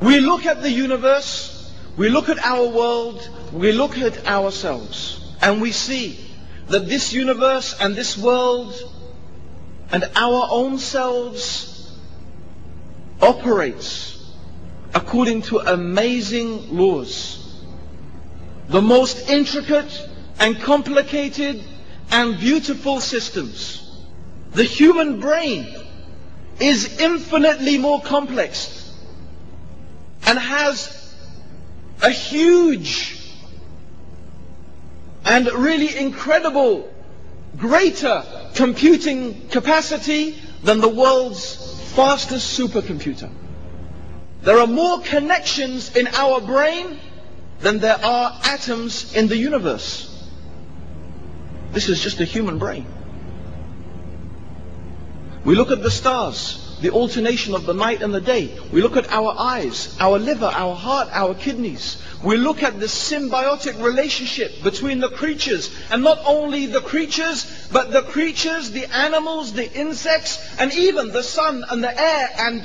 We look at the universe, we look at our world, we look at ourselves, and we see that this universe and this world and our own selves operates according to amazing laws. The most intricate and complicated and beautiful systems. The human brain is infinitely more complex and has a huge and really incredible, greater computing capacity than the world's fastest supercomputer. There are more connections in our brain than there are atoms in the universe. This is just a human brain. We look at the stars, the alternation of the night and the day. We look at our eyes, our liver, our heart, our kidneys. We look at the symbiotic relationship between the creatures, and not only the creatures, but the creatures, the animals, the insects, and even the sun and the air, and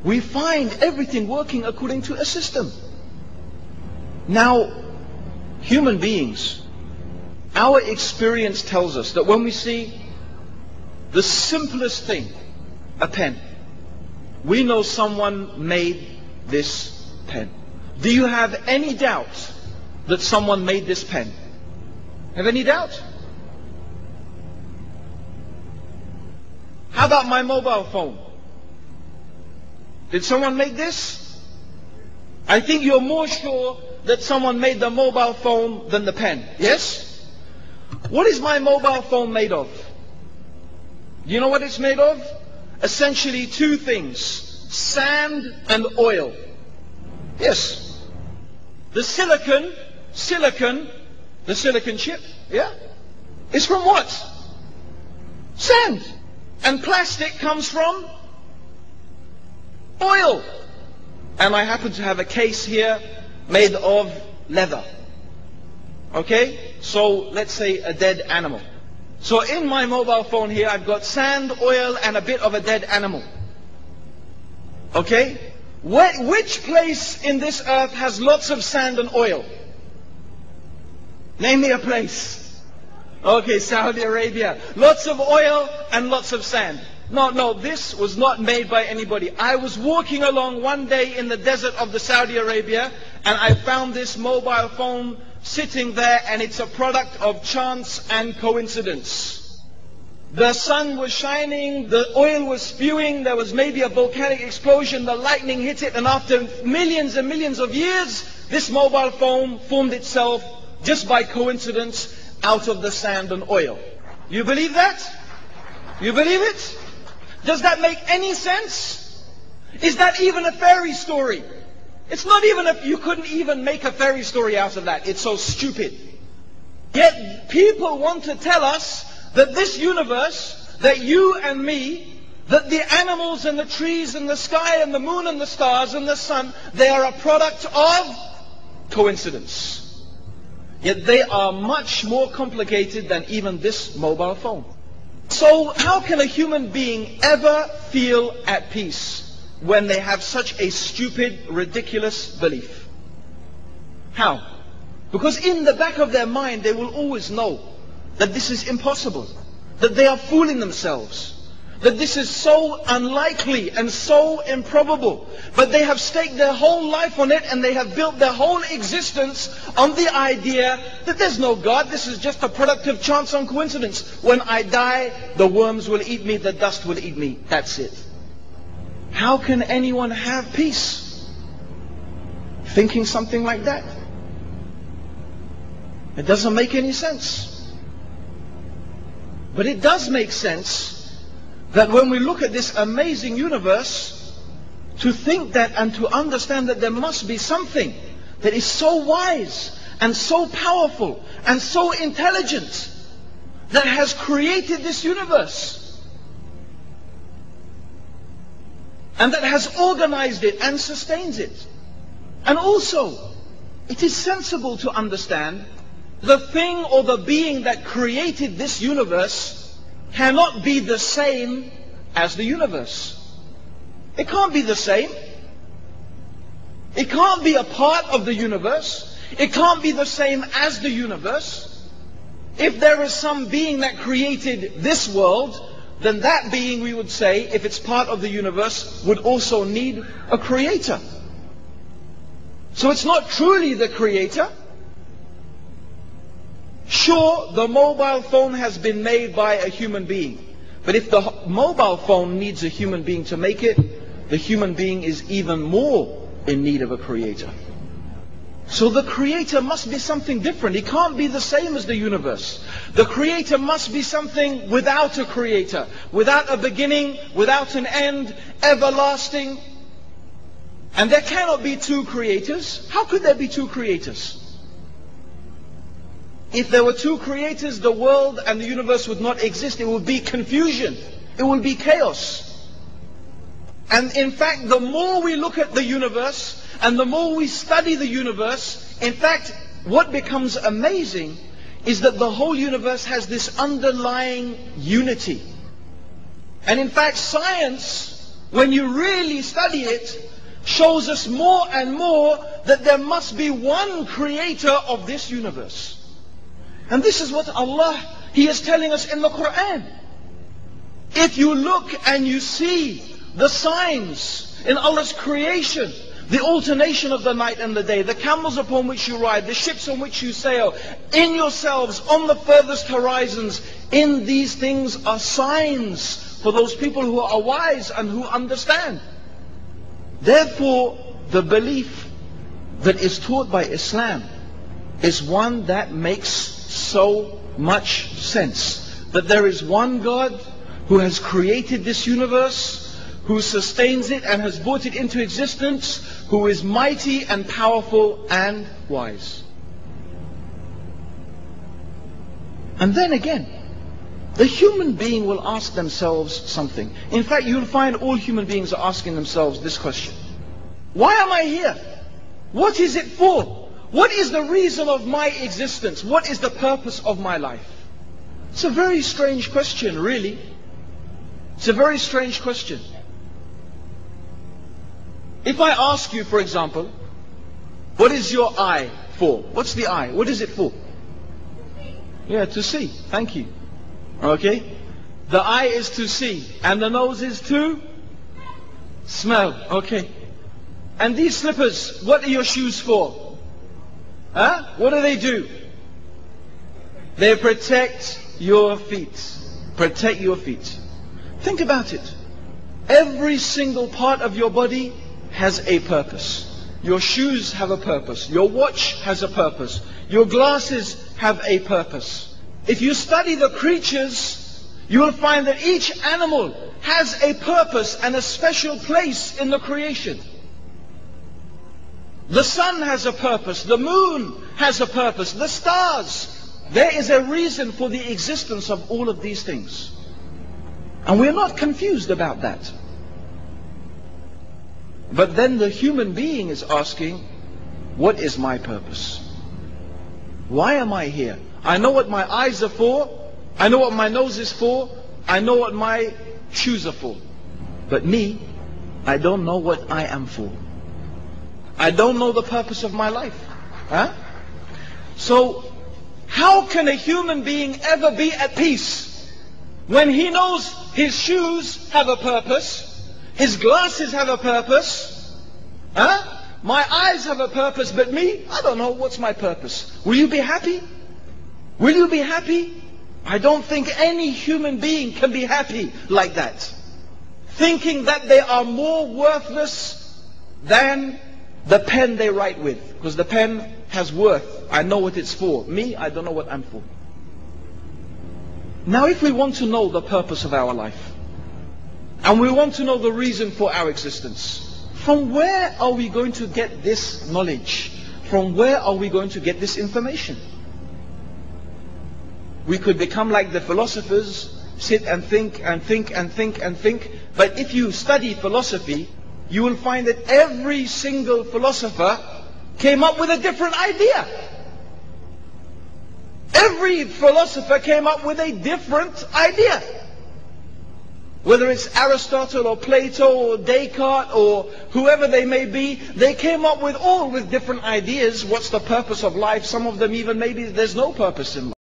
we find everything working according to a system. Now, human beings, our experience tells us that when we see the simplest thing, a pen, we know someone made this pen. Do you have any doubt that someone made this pen? Have any doubt? How about my mobile phone? Did someone make this? I think you're more sure that someone made the mobile phone than the pen. Yes? What is my mobile phone made of? Do you know what it's made of? Essentially two things: sand and oil. Yes. The silicon chip, yeah, is from what? Sand. And plastic comes from oil. And I happen to have a case here made of leather. Okay? So let's say a dead animal. So in my mobile phone here, I've got sand, oil, and a bit of a dead animal. Okay? Which place in this earth has lots of sand and oil? Name me a place. Okay, Saudi Arabia. Lots of oil and lots of sand. No, this was not made by anybody. I was walking along one day in the desert of the Saudi Arabia, and I found this mobile phone sitting there, and it's a product of chance and coincidence. The sun was shining, the oil was spewing, there was maybe a volcanic explosion, the lightning hit it, and after millions and millions of years, this mobile phone formed itself just by coincidence out of the sand and oil. You believe that? You believe it? Does that make any sense? Is that even a fairy story? It's not even you couldn't even make a fairy story out of that. It's so stupid. Yet people want to tell us that this universe, that you and me, that the animals and the trees and the sky and the moon and the stars and the sun, they are a product of coincidence. Yet they are much more complicated than even this mobile phone. So how can a human being ever feel at peace when they have such a stupid, ridiculous belief? How? Because in the back of their mind they will always know that this is impossible, that they are fooling themselves, that this is so unlikely and so improbable. But they have staked their whole life on it, and they have built their whole existence on the idea that there's no God, this is just a product of chance and coincidence. When I die, the worms will eat me, the dust will eat me, that's it. How can anyone have peace thinking something like that? It doesn't make any sense. But it does make sense that when we look at this amazing universe, to think that and to understand that there must be something that is so wise and so powerful and so intelligent that has created this universe and that has organized it and sustains it. And also, it is sensible to understand the thing or the being that created this universe cannot be the same as the universe. It can't be the same. It can't be a part of the universe. It can't be the same as the universe. If there is some being that created this world, then that being, we would say, if it's part of the universe, would also need a creator. So it's not truly the creator. Sure, the mobile phone has been made by a human being. But if the mobile phone needs a human being to make it, the human being is even more in need of a creator. So the creator must be something different. It can't be the same as the universe. The creator must be something without a creator, without a beginning, without an end, everlasting. And there cannot be two creators. How could there be two creators? If there were two creators, the world and the universe would not exist. It would be confusion. It would be chaos. And in fact, the more we look at the universe, and the more we study the universe, in fact, what becomes amazing is that the whole universe has this underlying unity. And in fact, science, when you really study it, shows us more and more that there must be one creator of this universe. And this is what Allah, He is telling us in the Quran. If you look and you see the signs in Allah's creation, the alternation of the night and the day, the camels upon which you ride, the ships on which you sail, in yourselves, on the furthest horizons, in these things are signs for those people who are wise and who understand. Therefore, the belief that is taught by Islam is one that makes so much sense. That there is one God who has created this universe, who sustains it and has brought it into existence, who is mighty and powerful and wise. And then again, the human being will ask themselves something. In fact, you'll find all human beings are asking themselves this question. Why am I here? What is it for? What is the reason of my existence? What is the purpose of my life? It's a very strange question, really. It's a very strange question. If I ask you, for example, what is your eye for? What's the eye? What is it for? Yeah, to see. Thank you. Okay? The eye is to see. And the nose is to smell. Okay. And these slippers, what are your shoes for? Huh? What do? They protect your feet. Protect your feet. Think about it. Every single part of your body has a purpose. Your shoes have a purpose. Your watch has a purpose. Your glasses have a purpose. If you study the creatures, you will find that each animal has a purpose and a special place in the creation. The sun has a purpose. The moon has a purpose. The stars. There is a reason for the existence of all of these things. And we're not confused about that. But then the human being is asking, what is my purpose? Why am I here? I know what my eyes are for. I know what my nose is for. I know what my shoes are for. But me, I don't know what I am for. I don't know the purpose of my life. Huh? So, how can a human being ever be at peace when he knows his shoes have a purpose? His glasses have a purpose. Huh? My eyes have a purpose, but me, I don't know what's my purpose. Will you be happy? Will you be happy? I don't think any human being can be happy like that. Thinking that they are more worthless than the pen they write with. Because the pen has worth. I know what it's for. Me, I don't know what I'm for. Now if we want to know the purpose of our life, and we want to know the reason for our existence, from where are we going to get this knowledge? From where are we going to get this information? We could become like the philosophers, sit and think and think and think and think. But if you study philosophy, you will find that every single philosopher came up with a different idea. Every philosopher came up with a different idea. Whether it's Aristotle or Plato or Descartes or whoever they may be, they came up with all with different ideas. What's the purpose of life? Some of them even maybe there's no purpose in life.